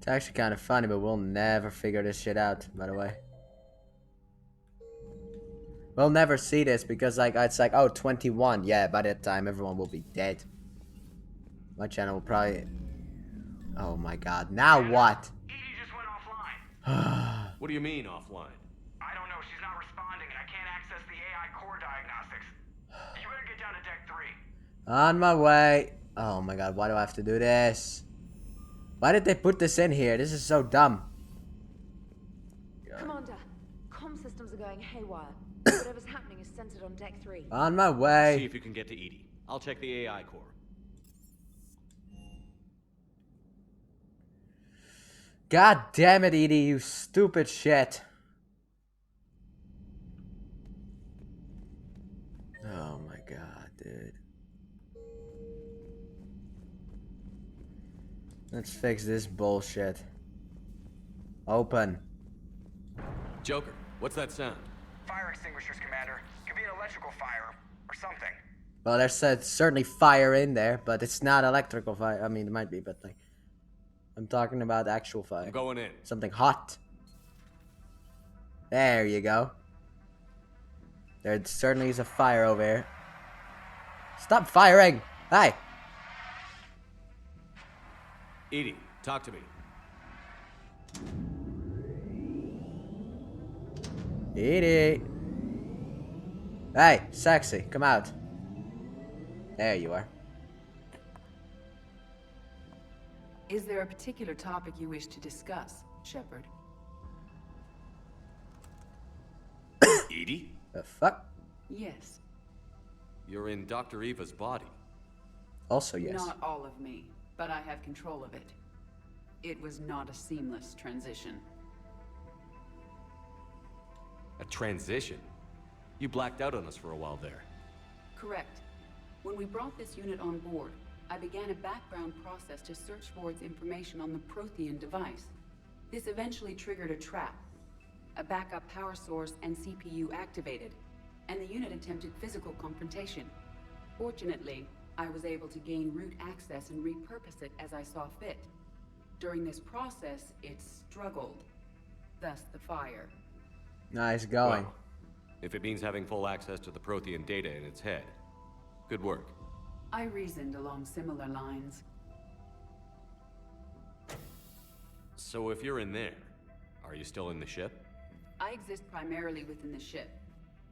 It's actually kind of funny, but we'll never figure this shit out, by the way. We'll never see this because, like, it's like, oh, 21. Yeah, by that time, everyone will be dead. My channel will probably... Oh my god, now what? EDI just went offline. What do you mean, offline? I don't know, she's not responding and I can't access the AI core diagnostics. You better get down to deck 3. On my way. Oh my god, why do I have to do this? Why did they put this in here? This is so dumb. Commander, comm systems are going haywire. Whatever's happening is centered on deck 3. On my See way. if you can get to EDI. I'll check the AI core. God damn it, EDI, you stupid shit. Oh my god, dude. Let's fix this bullshit. Open. Joker, what's that sound? Fire extinguishers, Commander. Could be an electrical fire or something. Well, there's certainly fire in there, but it's not electrical fire. I mean, it might be, but like... I'm talking about actual fire. I'm going in. Something hot. There you go. There certainly is a fire over here. Stop firing! Hey! EDI, talk to me. EDI! Hey, sexy, come out. There you are. Is there a particular topic you wish to discuss, Shepard? EDI? The fuck? Yes. You're in Dr. Eva's body. Also, yes. Not all of me, but I have control of it. It was not a seamless transition. A transition? You blacked out on us for a while there. Correct. When we brought this unit on board, I began a background process to search for its information on the Prothean device. This eventually triggered a trap. A backup power source and CPU activated, and the unit attempted physical confrontation. Fortunately, I was able to gain root access and repurpose it as I saw fit. During this process, it struggled. Thus the fire. Nice going. Well, if it means having full access to the Prothean data in its head, good work. I reasoned along similar lines. So if you're in there, are you still in the ship? I exist primarily within the ship.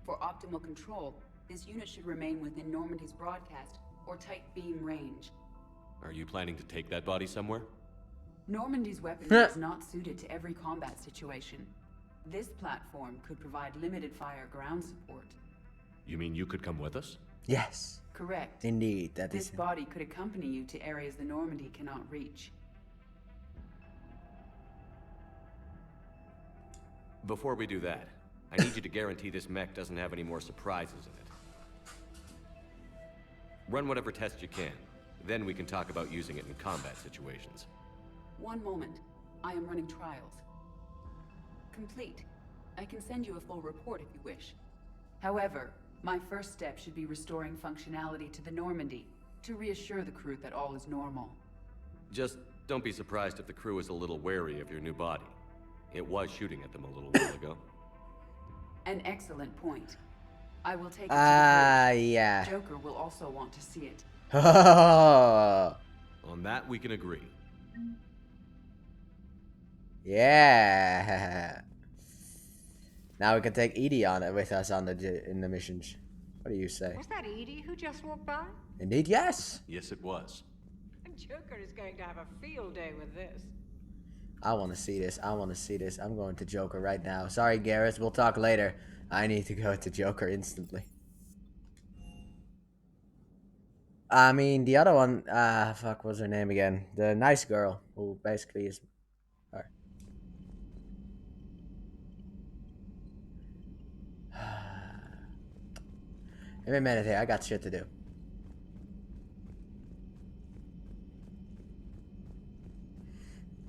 For optimal control, this unit should remain within Normandy's broadcast or tight beam range. Are you planning to take that body somewhere? Normandy's weaponry is not suited to every combat situation. This platform could provide limited fire ground support. You mean you could come with us? Yes. Correct. Indeed, that This is... body could accompany you to areas the Normandy cannot reach. Before we do that, I need you to guarantee this mech doesn't have any more surprises in it. Run whatever tests you can. Then we can talk about using it in combat situations. One moment. I am running trials. Complete. I can send you a full report if you wish. However, my first step should be restoring functionality to the Normandy to reassure the crew that all is normal. Just don't be surprised if the crew is a little wary of your new body. It was shooting at them a little while ago. An excellent point. I will take it to the bridge. yeah. Joker will also want to see it. On that, we can agree. Yeah. Now we can take EDI on it with us on in the missions. What do you say? Was that EDI who just walked by? Indeed, yes. Yes, it was. Joker is going to have a field day with this. I want to see this. I want to see this. I'm going to Joker right now. Sorry, Garrett. We'll talk later. I need to go to Joker instantly. I mean, the other one, fuck, what's her name again? The nice girl, who basically is her. Give me a minute here, I got shit to do.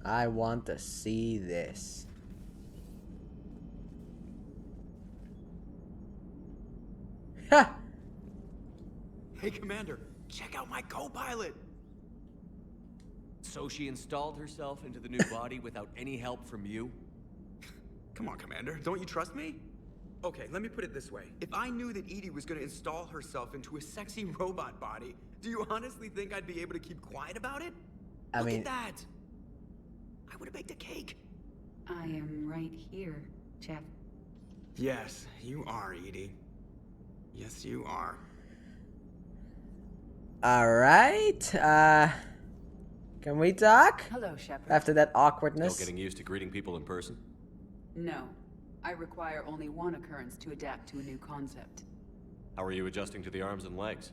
I want to see this. Ha! Hey, Commander, check out my co-pilot. So she installed herself into the new body without any help from you? Come on, Commander. Don't you trust me? Okay, let me put it this way. If I knew that EDI was gonna install herself into a sexy robot body, do you honestly think I'd be able to keep quiet about it? I Look mean... at that! I would have baked a cake. I am right here, Jeff. Yes, you are, EDI. Yes, you are. Alright, can we talk? Hello, Shepard. After that awkwardness? Still getting used to greeting people in person? No. I require only one occurrence to adapt to a new concept. How are you adjusting to the arms and legs?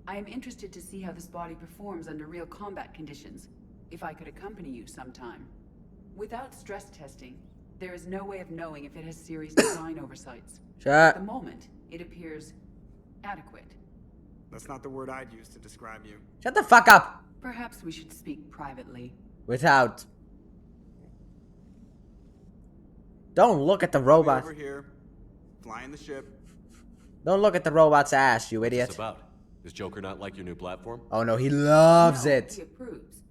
I am interested to see how this body performs under real combat conditions, if I could accompany you sometime. Without stress testing, there is no way of knowing if it has serious design oversights. At the moment, it appears adequate. That's not the word I'd use to describe you. Shut the fuck up! Perhaps we should speak privately. Without. Don't look at the robot. Over here, flying the ship. Don't look at the robot's ass, you What's idiot. this about? Does Joker not like your new platform? Oh no, he loves No, it. He approves.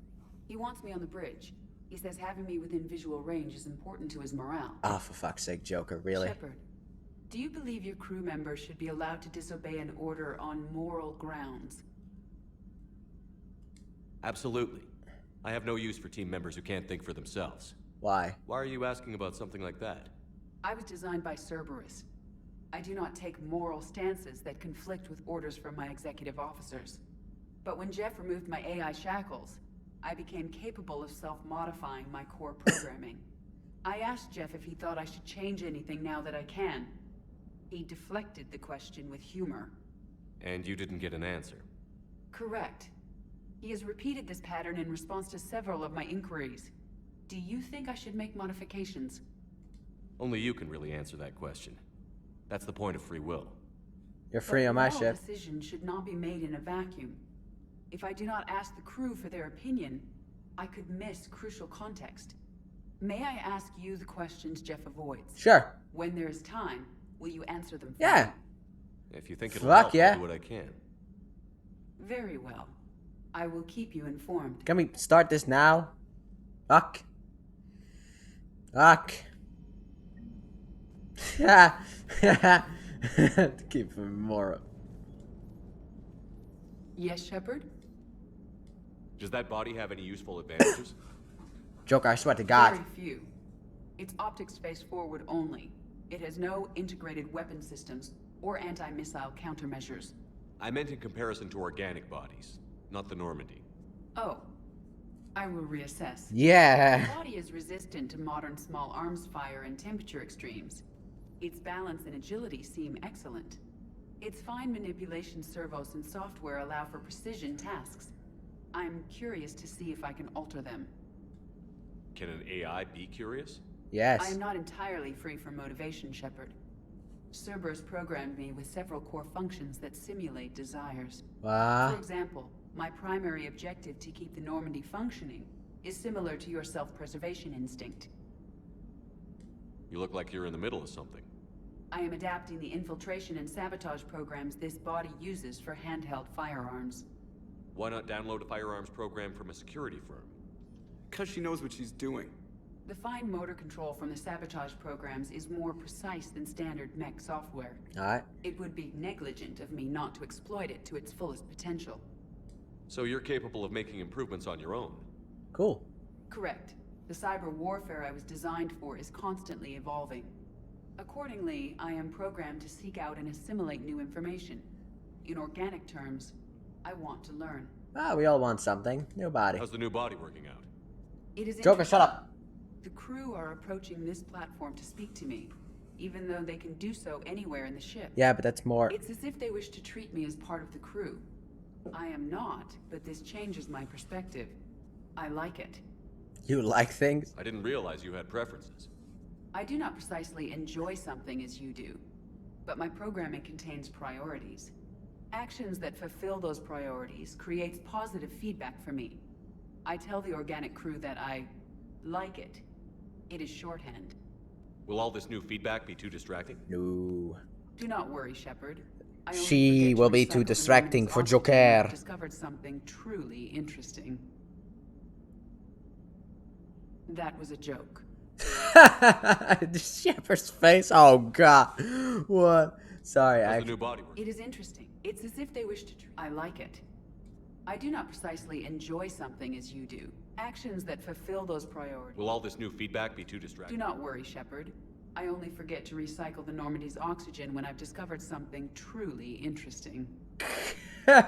He wants me on the bridge. He says having me within visual range is important to his morale. Oh, for fuck's sake, Joker, really? Shepard, do you believe your crew members should be allowed to disobey an order on moral grounds? Absolutely. I have no use for team members who can't think for themselves. Why? Why are you asking about something like that? I was designed by Cerberus. I do not take moral stances that conflict with orders from my executive officers. But when Jeff removed my AI shackles, I became capable of self-modifying my core programming. I asked Jeff if he thought I should change anything now that I can. He deflected the question with humor. And you didn't get an answer. Correct. He has repeated this pattern in response to several of my inquiries. Do you think I should make modifications? Only you can really answer that question. That's the point of free will. You're free on my But ship. moral decisions should not be made in a vacuum. If I do not ask the crew for their opinion, I could miss crucial context. May I ask you the questions Jeff avoids? Sure. When there is time, will you answer them for Yeah. me? If you think it'll Fuck help, yeah. I'll do what I can. Very well. I will keep you informed. Can we start this now? Fuck. Fuck. Keep him more. Yes, Shepard? Does that body have any useful advantages? Joker, I swear to God. Very few. Its optics face forward only. It has no integrated weapon systems or anti-missile countermeasures. I meant in comparison to organic bodies, not the Normandy. Oh. I will reassess. Yeah. The body is resistant to modern small arms fire and temperature extremes. Its balance and agility seem excellent. Its fine manipulation servos and software allow for precision tasks. I'm curious to see if I can alter them. Can an AI be curious? I Yes. am not entirely free from motivation, Shepard. Cerberus programmed me with several core functions that simulate desires. For Wow. example, my primary objective to keep the Normandy functioning is similar to your self-preservation instinct. You look like you're in the middle of something. I am adapting the infiltration and sabotage programs this body uses for handheld firearms. Why not download a firearms program from a security firm? Because she knows what she's doing. The fine motor control from the sabotage programs is more precise than standard mech software. Alright. It would be negligent of me not to exploit it to its fullest potential. So you're capable of making improvements on your own. Cool. Correct. The cyber warfare I was designed for is constantly evolving. Accordingly, I am programmed to seek out and assimilate new information. In organic terms, I want to learn. Ah, we all want something. New body. How's the new body working out? It is Joker, shut up. The crew are approaching this platform to speak to me, even though they can do so anywhere in the ship. Yeah, but that's more. It's as if they wish to treat me as part of the crew. I am not, but this changes my perspective. I like it. You like things? I didn't realize you had preferences. I do not precisely enjoy something as you do, but my programming contains priorities. Actions that fulfill those priorities creates positive feedback for me. I tell the organic crew that I like it. It is shorthand. Will all this new feedback be too distracting? No. Do not worry, Shepard. I only She forget to will be too recycle the distracting moments for often when Joker. I've discovered something truly interesting. That was a joke. The Shepherd's face. Oh god. What? Sorry, How's I. the new body work? It is interesting. It's as if they wish to. I like it. I do not precisely enjoy something as you do. Actions that fulfill those priorities. Will all this new feedback be too distracting? Do not worry, Shepard. I only forget to recycle the Normandy's oxygen when I've discovered something truly interesting. Sorry,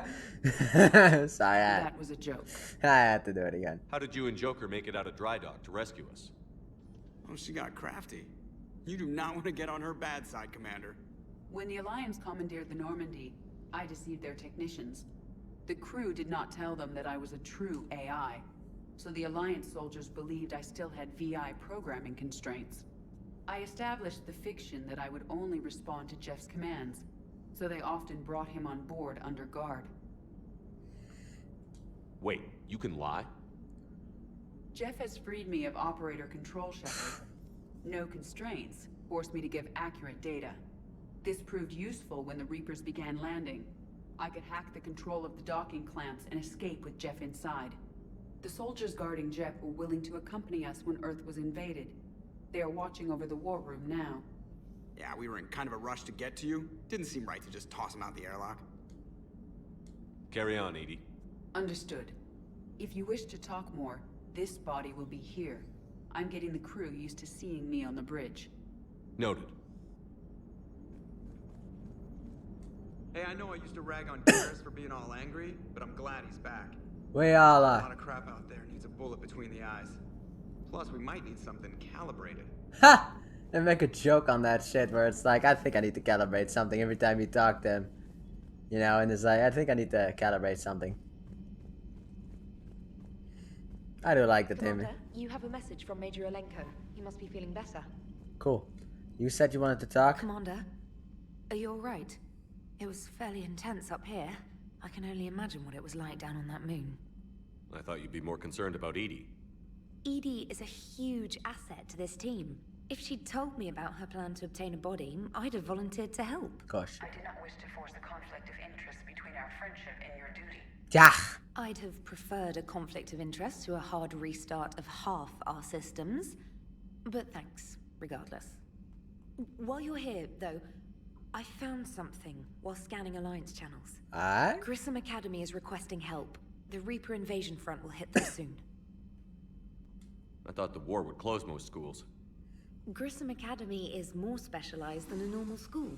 That was a joke. I had to do it again. How did you and Joker make it out of dry dock to rescue us? Oh, she got crafty. You do not want to get on her bad side, Commander. When the Alliance commandeered the Normandy, I deceived their technicians. The crew did not tell them that I was a true AI, so the Alliance soldiers believed I still had VI programming constraints. I established the fiction that I would only respond to Jeff's commands, so they often brought him on board under guard. Wait, you can lie? Jeff has freed me of operator control, Shepard. No constraints forced me to give accurate data. This proved useful when the Reapers began landing. I could hack the control of the docking clamps and escape with Jeff inside. The soldiers guarding Jeff were willing to accompany us when Earth was invaded. They are watching over the war room now. Yeah, we were in kind of a rush to get to you. Didn't seem right to just toss him out the airlock. Carry on, Edie. Understood. If you wish to talk more, this body will be here. I'm getting the crew used to seeing me on the bridge. Noted. Hey, I know I used to rag on Garrus for being all angry, but I'm glad he's back. We all A are. lot of crap out there needs a bullet between the eyes. Plus, we might need something calibrated. Ha! And make a joke on that shit where it's like, I think I need to calibrate something every time you talk to him. You know, and it's like, I think I need to calibrate something. I do like the theme. Commander, you have a message from Major Olenko. He must be feeling better. Cool. You said you wanted to talk? Commander, are you alright? It was fairly intense up here. I can only imagine what it was like down on that moon. I thought you'd be more concerned about Edie. EDI is a huge asset to this team. If she'd told me about her plan to obtain a body, I'd have volunteered to help. Gosh. I did not wish to force a conflict of interest between our friendship and your duty. Yeah. I'd have preferred a conflict of interest to a hard restart of half our systems. But thanks, regardless. While you're here, though, I found something while scanning Alliance channels. Alright. Grissom Academy is requesting help. The Reaper invasion front will hit them soon. I thought the war would close most schools. Grissom Academy is more specialized than a normal school.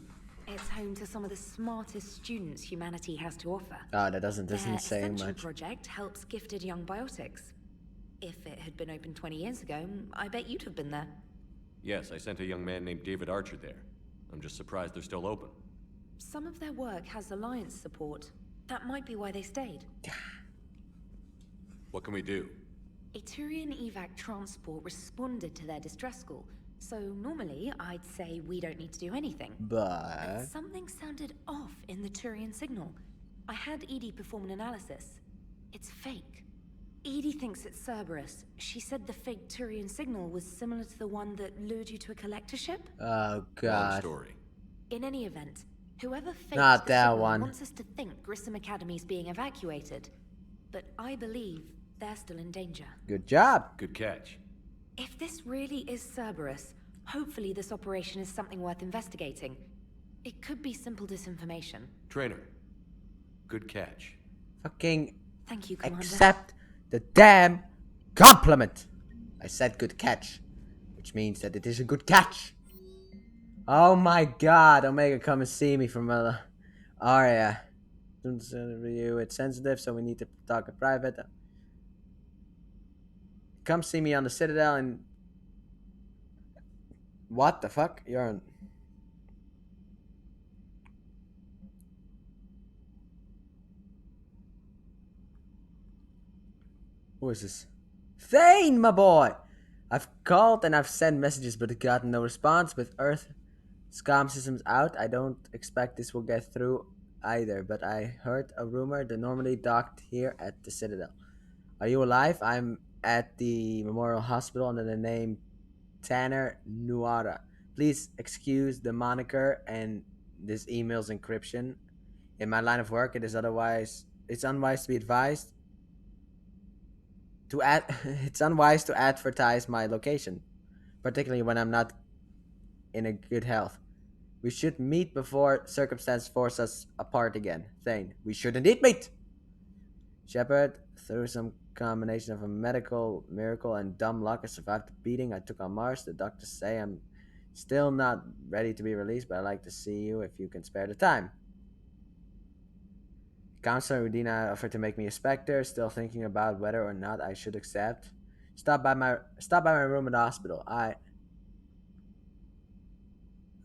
It's home to some of the smartest students humanity has to offer. Oh, that doesn't Their say Essential much. project helps gifted young biotics. If it had been open 20 years ago, I bet you'd have been there. Yes, I sent a young man named David Archer there. I'm just surprised they're still open. Some of their work has Alliance support. That might be why they stayed. What can we do? A Turian evac transport responded to their distress call, so normally I'd say we don't need to do anything. But Something sounded off in the Turian signal. I had Edie perform an analysis. It's fake. Edie thinks it's Cerberus. She said the fake Turian signal was similar to the one that lured you to a collector ship. oh Long god. story. In any event, whoever faked Not the that signal one. wants us to think Grissom Academy's being evacuated. But I believe they're still in danger. Good job. Good catch. If this really is Cerberus, hopefully this operation is something worth investigating. It could be simple disinformation. Trainer. Good catch. Fucking Thank you, Commander. accept the damn compliment. I said good catch, which means that it is a good catch. Oh my god, Omega, come and see me from Aria. Review, it's sensitive, so we need to talk in private. Come see me on the Citadel and... What the fuck? You're on... Who is this? Thane, my boy! I've called and I've sent messages but gotten no response. With Earth SCOM systems out, I don't expect this will get through either, but I heard a rumor that normally docked here at the Citadel. Are you alive? I'm at the Memorial Hospital under the name Tanner Nuara. Please excuse the moniker and this email's encryption. In my line of work, it's unwise to be advised. it's unwise to advertise my location, particularly when I'm not in a good health. We should meet before circumstance force us apart again. Thane, we should indeed meet. Shepard, through some combination of a medical miracle and dumb luck, I survived the beating I took on Mars. The doctors say I'm still not ready to be released, but I'd like to see you if you can spare the time. Counselor Udina offered to make me a specter, still thinking about whether or not I should accept. Stop by my room in the hospital.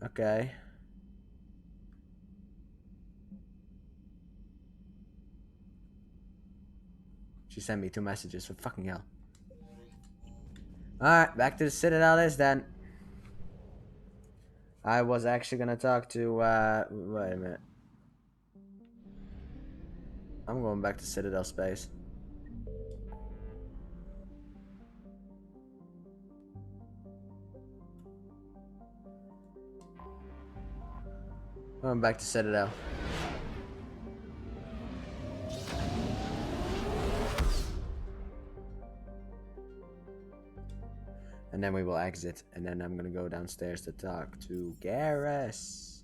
Okay. She sent me 2 messages, for fucking hell. Alright, back to the Citadel is then. I was actually gonna talk to, wait a minute. I'm going back to Citadel space. Going back to Citadel. And then we will exit, and then I'm gonna go downstairs to talk to Garrus.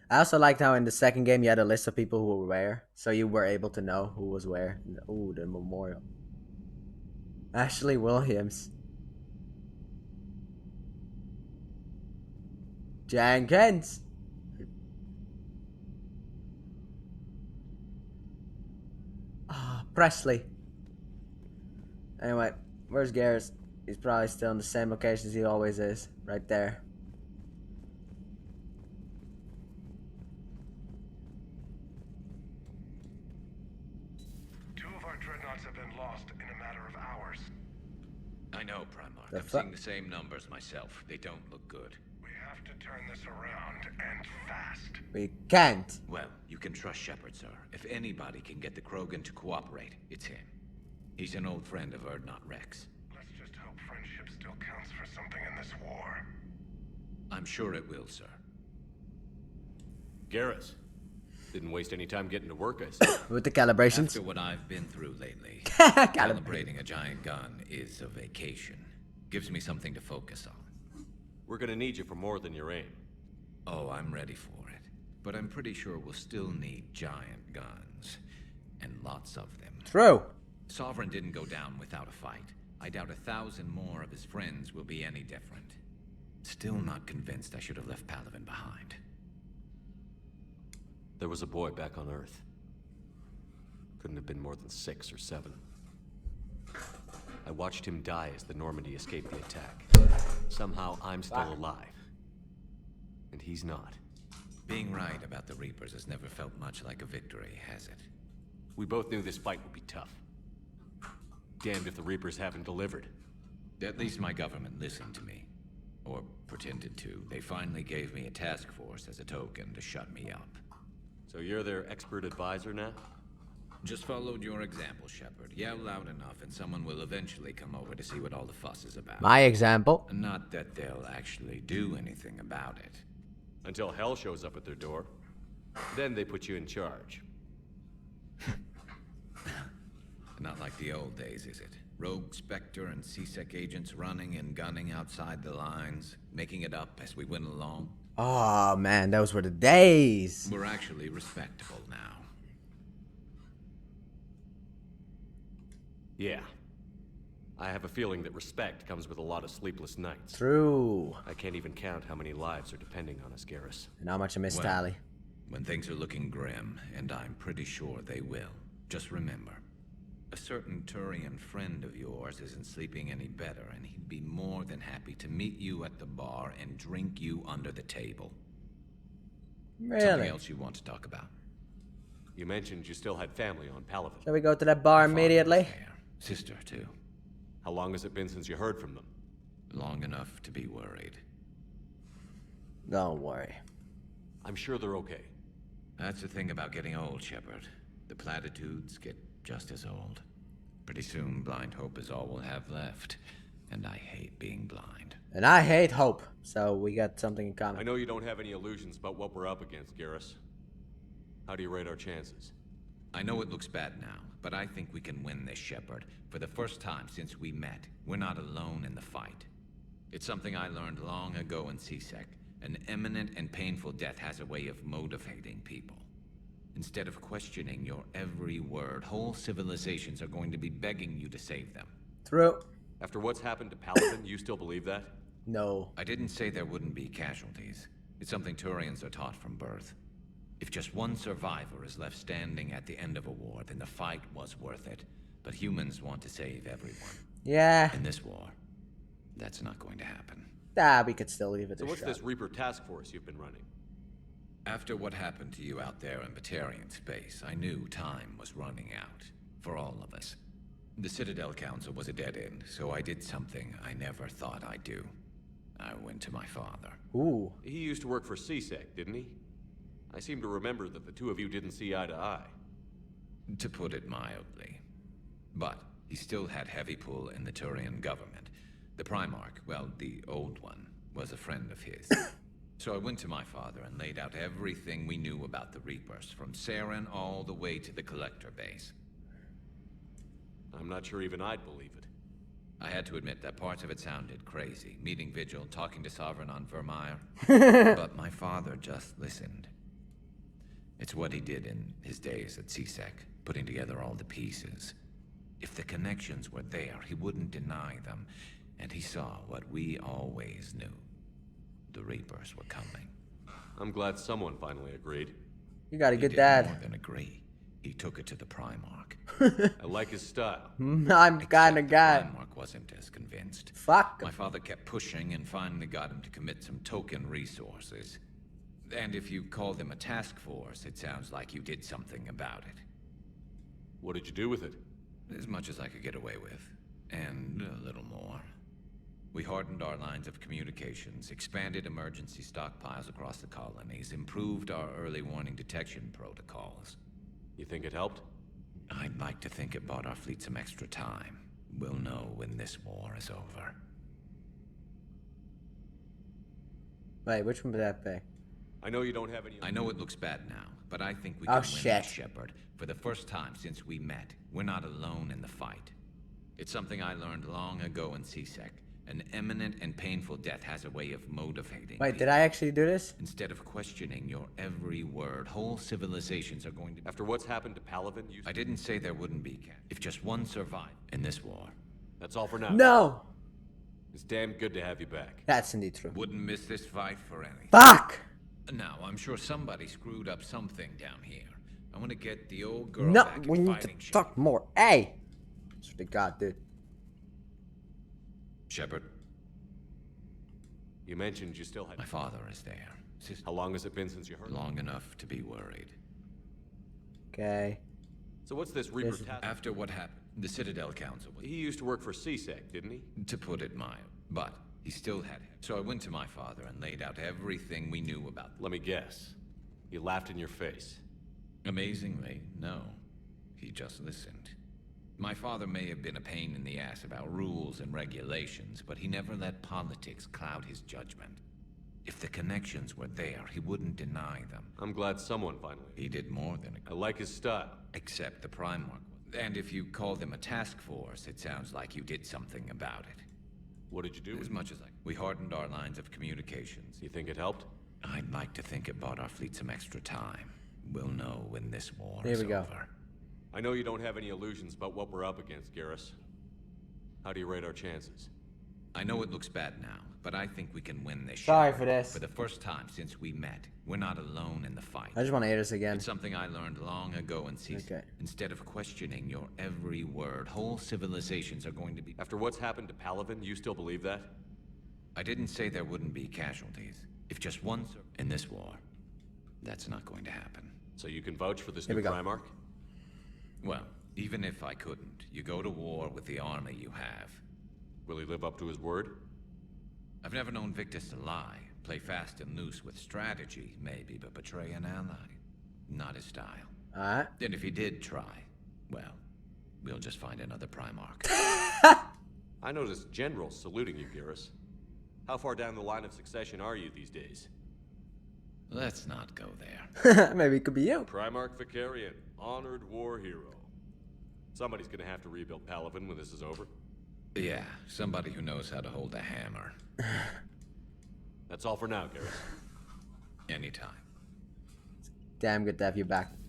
I also liked how in the second game you had a list of people who were where, so you were able to know who was where. Ooh, the memorial. Ashley Williams. Jenkins. Presley. Anyway, where's Garrus? He's probably still in the same location as he always is. Right there. Two of our dreadnoughts have been lost in a matter of hours. I know, Primarch. The I'm seeing the same numbers myself. They don't look good. We have to turn this around, and fast. We can't. Well, you can trust Shepard, sir. If anybody can get the Krogan to cooperate, it's him. He's an old friend of Erdnot Rex. Let's just hope friendship still counts for something in this war. I'm sure it will, sir. Garrus. Didn't waste any time getting to work, I see. With the calibrations. After what I've been through lately, calibrating a giant gun is a vacation. Gives me something to focus on. We're gonna need you for more than your aim. Oh, I'm ready for it. But I'm pretty sure we'll still need giant guns. And lots of them. True. Sovereign didn't go down without a fight. I doubt 1,000 more of his friends will be any different. Still not convinced I should have left Palaven behind. There was a boy back on Earth. Couldn't have been more than 6 or 7. I watched him die as the Normandy escaped the attack. Somehow I'm still alive. And he's not. Being right about the Reapers has never felt much like a victory, has it? We both knew this fight would be tough. Damned if the Reapers haven't delivered. At least my government listened to me. Or pretended to. They finally gave me a task force as a token to shut me up. So you're their expert advisor now? Just followed your example, Shepard. Yell loud enough and someone will eventually come over to see what all the fuss is about. My example. Not that they'll actually do anything about it. Until hell shows up at their door. Then they put you in charge. Not like the old days, is it? Rogue Spectre and C-Sec agents running and gunning outside the lines, making it up as we went along. Oh man, those were the days. We're actually respectable now. Yeah. I have a feeling that respect comes with a lot of sleepless nights. True. I can't even count how many lives are depending on us, Garrus. And how much I miss Well, Tally. When things are looking grim, and I'm pretty sure they will, just remember, a certain Turian friend of yours isn't sleeping any better, and he'd be more than happy to meet you at the bar and drink you under the table. Something Really? else you want to talk about? You mentioned you still had family on Palaven. Shall we go to that bar Father was immediately? there. Sister, too. How long has it been since you heard from them? Long enough to be worried. Don't worry. I'm sure they're okay. That's the thing about getting old, Shepard. The platitudes get just as old. Pretty soon, blind hope is all we'll have left. And I hate being blind. And I hate hope, so we got something in common. I know you don't have any illusions about what we're up against, Garrus. How do you rate our chances? I know it looks bad now, but I think we can win this, Shepard. For the first time since we met, we're not alone in the fight. It's something I learned long ago in CSEC. An imminent and painful death has a way of motivating people. Instead of questioning your every word, whole civilizations are going to be begging you to save them. True. After what's happened to Paladin, you still believe that? No. I didn't say there wouldn't be casualties. It's something Turians are taught from birth. If just one survivor is left standing at the end of a war, then the fight was worth it. But humans want to save everyone. Yeah. In this war, that's not going to happen. We could still leave it So a what's shot. this Reaper task force you've been running? After what happened to you out there in Batarian space, I knew time was running out. For all of us. The Citadel Council was a dead end, so I did something I never thought I'd do. I went to my father. Ooh. He used to work for CSEC, didn't he? I seem to remember that the two of you didn't see eye to eye. To put it mildly. But he still had heavy pull in the Turian government. The Primarch, well, the old one, was a friend of his. So I went to my father and laid out everything we knew about the Reapers, from Saren all the way to the Collector base. I'm not sure even I'd believe it. I had to admit that parts of it sounded crazy. Meeting Vigil, talking to Sovereign on Vermeer. But my father just listened. It's what he did in his days at CSEC, putting together all the pieces. If the connections were there, he wouldn't deny them. And he saw what we always knew. The Reapers were coming. I'm glad someone finally agreed. You got a He good did dad. more than agree. He took it to the Primarch. I like his style. I'm kind of Except guy. The Primarch wasn't as convinced. Fuck. My father kept pushing and finally got him to commit some token resources. And if you call them a task force, it sounds like you did something about it. What did you do with it? As much as I could get away with. And a little more. We hardened our lines of communications, expanded emergency stockpiles across the colonies, improved our early warning detection protocols. You think it helped? I'd like to think it bought our fleet some extra time. We'll know when this war is over. Wait, which one would that be? I know you don't have any... I know it looks bad now, but I think we Oh, can win shit. this, Shepard. For the first time since we met, we're not alone in the fight. It's something I learned long ago in CSEC. An imminent and painful death has a way of motivating Wait, people. did I actually do this? Instead of questioning your every word, whole civilizations are going to... After what's happened to Paladin, you... I didn't say there wouldn't be, if just one survived in this war. That's all for now. No. It's damn good to have you back. That's indeed true. Wouldn't miss this fight for anything. Fuck. Now, I'm sure somebody screwed up something down here. I want to get the old girl No, back we in need to fighting shape. talk more. Hey. Swear to God, dude. Shepard, You mentioned you still had... my father is there. How long has it been since you heard? Long enough to be worried. Okay. So what's this Reaper There's- task? After what happened, the Citadel Council was... He used to work for CSEC, didn't he? To put it mild, but he still had him. So I went to my father and laid out everything we knew about them. Let me guess. He laughed in your face. Amazingly, no. He just listened. My father may have been a pain in the ass about rules and regulations, but he never let politics cloud his judgment. If the connections were there, he wouldn't deny them. I'm glad someone finally... He did more than I like his style. except the Primarch. And if you call them a task force, it sounds like you did something about it. What did you do? As much as we hardened our lines of communications. You think it helped? I'd like to think it bought our fleet some extra time. We'll know when this war Here is we go. over. I know you don't have any illusions about what we're up against, Garrus. How do you rate our chances? I know it looks bad now, but I think we can win this. Sorry shot. for this. For the first time since we met, we're not alone in the fight. I just want to hear this again. It's something I learned long ago in CSEC. Okay. Instead of questioning your every word, whole civilizations are going to be... After what's happened to Paladin, you still believe that? I didn't say there wouldn't be casualties. If just one in this war, that's not going to happen. So you can vouch for this Here new we go. Primarch? Well, even if I couldn't, you go to war with the army you have. Will he live up to his word? I've never known Victus to lie. Play fast and loose with strategy, maybe, but betray an ally. Not his style. Alright. And if he did try, well, we'll just find another Primarch. I noticed generals saluting you, Garrus. How far down the line of succession are you these days? Let's not go there. Maybe it could be you. Primarch Vicarian, honored war hero. Somebody's gonna have to rebuild Palaven when this is over. Yeah, somebody who knows how to hold a hammer. That's all for now, Garrus. Anytime. Damn good to have you back.